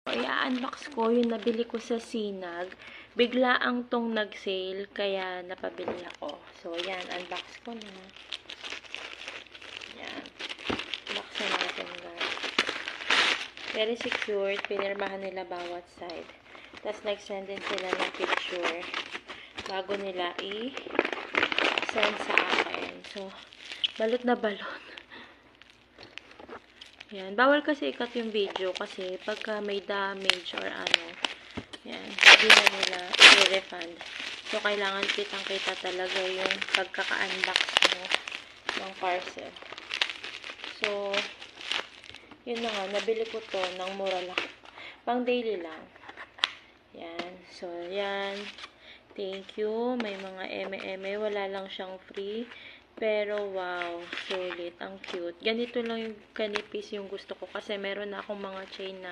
I-unbox ko yung nabili ko sa Sinag. Bigla ang tong nag-sale, kaya napabili ako. So, yan. Unbox ko na. Yan. Unbox na natin, guys. Very secured. Pinirmahan nila bawat side. Tapos, nag-send din sila ng picture bago nila i-send sa akin. So, balot na balot. Yan. Bawal kasi ikat yung video kasi pagka may damage or ano, yan, hindi na nila i-refund. So, kailangan kitang-kita talaga yung pagkaka-unbox mo ng parcel. So, yun na nga. Nabili ko to ng mura lang. Pang daily lang. Yan. So, yan. Thank you. May mga eme-eme. Wala lang siyang free. Pero, wow, sulit. Ang cute. Ganito lang yung kanipis yung gusto ko. Kasi meron na akong mga chain na